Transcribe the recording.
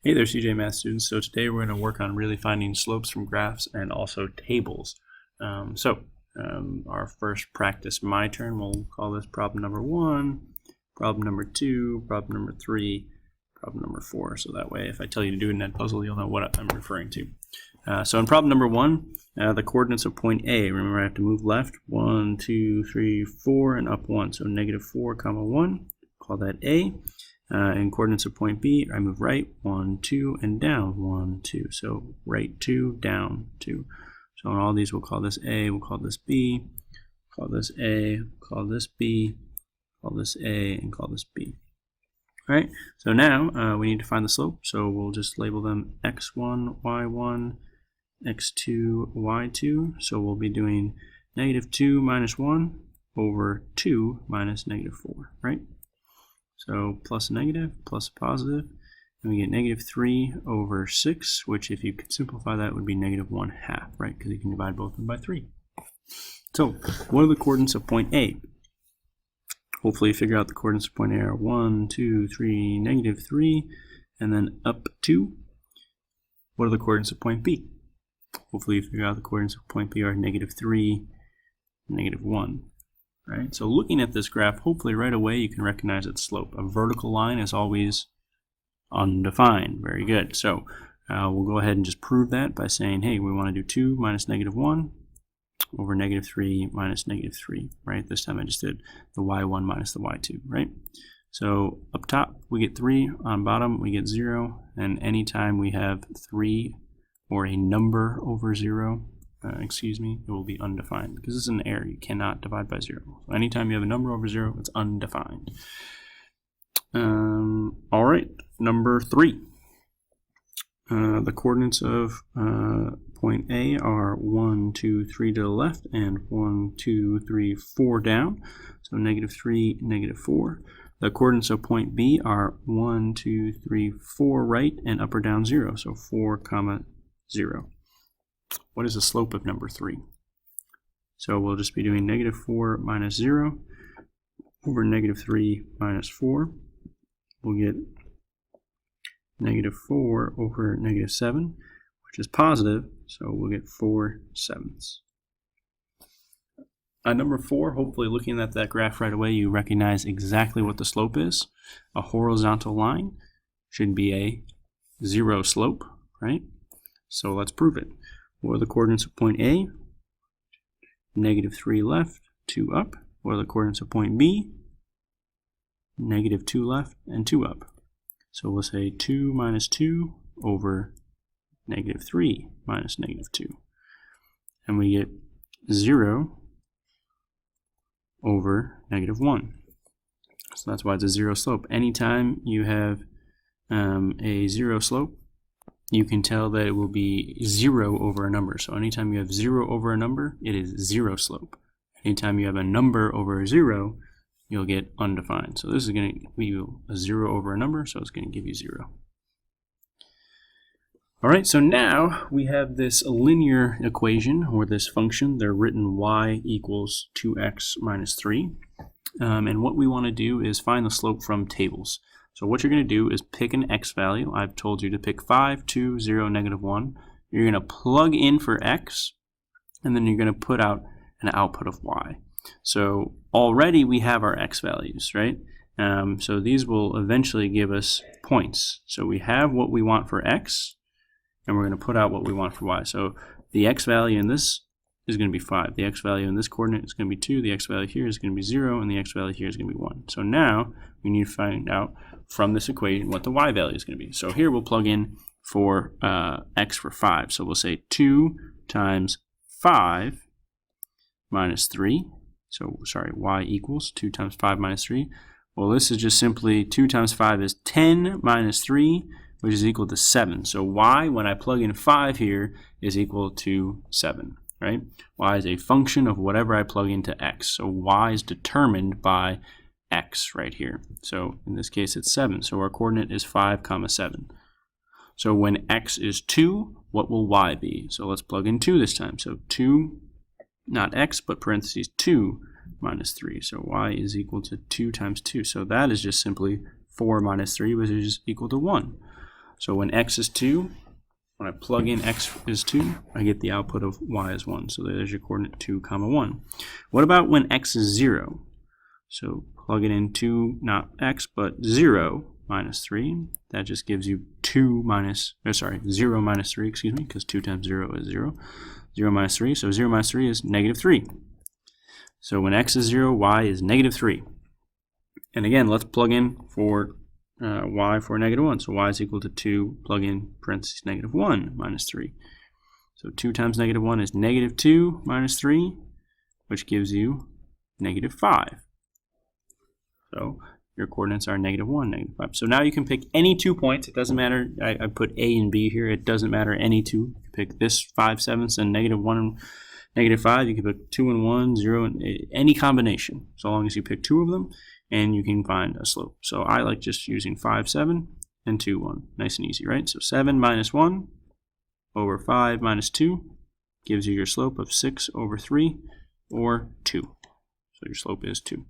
Hey there, CJ Math students. So today we're going to work on really finding slopes from graphs and also tables. Our first practice, my turn, we'll call this problem number 1, problem number 2, problem number 3, problem number 4. So that way, if I tell you to do an Edpuzzle, you'll know what I'm referring to. So in problem number 1, the coordinates of point A, remember I have to move left, 1, 2, 3, 4, and up 1. So negative 4, comma 1, call that A. And coordinates of point B, I move right, 1, 2, and down, 1, 2. So right 2, down 2. So in all these, we'll call this A, we'll call this B, call this A, call this B, call this A, and call this B. All right, so now we need to find the slope. So we'll just label them x1, y1, x2, y2. So we'll be doing negative 2 minus 1 over 2 minus negative 4, right? So plus a negative, plus a positive, and we get negative 3 over 6, which if you could simplify that would be negative 1/2, right? Because you can divide both of them by 3. So what are the coordinates of point A? Hopefully you figure out the coordinates of point A are 1, 2, 3, negative 3, and then up 2. What are the coordinates of point B? Hopefully you figure out the coordinates of point B are negative 3, negative 1. Right? So looking at this graph, hopefully right away you can recognize its slope. A vertical line is always undefined. Very good. So we'll go ahead and just prove that by saying, hey, we want to do 2 minus negative 1 over negative 3 minus negative 3. Right? This time I just did the y1 minus the y2. Right? So up top we get 3, on bottom we get 0, and anytime we have 3 or a number over 0, it will be undefined because this is an error. You cannot divide by 0. So anytime you have a number over 0, it's undefined. All right, number 3. The coordinates of point A are 1, 2, 3 to the left and 1, 2, 3, 4 down. So negative 3, negative 4. The coordinates of point B are 1, 2, 3, 4 right and up or down 0. So 4, comma 0. What is the slope of number 3? So we'll just be doing negative 4 minus 0 over negative 3 minus 4. We'll get negative 4 over negative 7, which is positive, so we'll get 4/7. Number 4, hopefully looking at that graph right away, you recognize exactly what the slope is. A horizontal line should be a 0 slope, right? So let's prove it. What are the coordinates of point A? Negative 3 left, 2 up. What are the coordinates of point B? Negative 2 left and 2 up. So we'll say 2 minus 2 over negative 3 minus negative 2. And we get 0 over negative 1. So that's why it's a 0 slope. Anytime you have a 0 slope, you can tell that it will be 0 over a number. So anytime you have 0 over a number, it is 0 slope. Anytime you have a number over 0, you'll get undefined. So this is going to give you a 0 over a number, so it's going to give you 0. All right, so now we have this linear equation, or this function. They're written y equals 2x minus 3. And what we want to do is find the slope from tables. So what you're going to do is pick an x value. I've told you to pick 5, 2, 0, negative 1. You're going to plug in for x, and then you're going to put out an output of y. So already we have our x values, right? So these will eventually give us points. So we have what we want for x, and we're going to put out what we want for y. So the x value in this is going to be 5. The x value in this coordinate is going to be 2. The x value here is going to be 0, and the x value here is going to be 1. So now we need to find out from this equation what the y value is going to be. So here we'll plug in for x for 5. So we'll say 2 times 5 minus 3. So, sorry, y equals 2 times 5 minus 3. Well, this is just simply 2 times 5 is 10 minus 3, which is equal to 7. So y, when I plug in 5 here, is equal to 7. Right? Y is a function of whatever I plug into x. So y is determined by x right here. So in this case it's 7. So our coordinate is 5, 7. So when x is 2, what will y be? So let's plug in 2 this time. So 2, not x, but parentheses 2 minus 3. So y is equal to 2 times 2. So that is just simply 4 minus 3, which is equal to 1. So when x is 2, when I plug in x is 2, I get the output of y is 1. So there's your coordinate 2, 1. What about when x is 0? So plug it in 2, not x, but 0 minus 3. That just gives you 0 minus 3, excuse me, because 2 times 0 is 0. 0 minus 3, so 0 minus 3 is negative 3. So when x is 0, y is negative 3. And again, let's plug in for y for negative 1. So y is equal to 2, plug in parentheses negative 1 minus 3. So 2 times negative 1 is negative 2 minus 3, which gives you negative 5. So your coordinates are negative 1, negative 5. So now you can pick any 2 points. It doesn't matter. I put A and B here. It doesn't matter any 2. You can pick this 5/7 and negative 1 and negative 5. You can pick 2 and 1, 0, and any combination, so long as you pick 2 of them, and you can find a slope. So I like just using 5/7 and 2, 1. Nice and easy, right? So 7 minus 1 over 5 minus 2 gives you your slope of 6 over 3, or 2. So your slope is 2.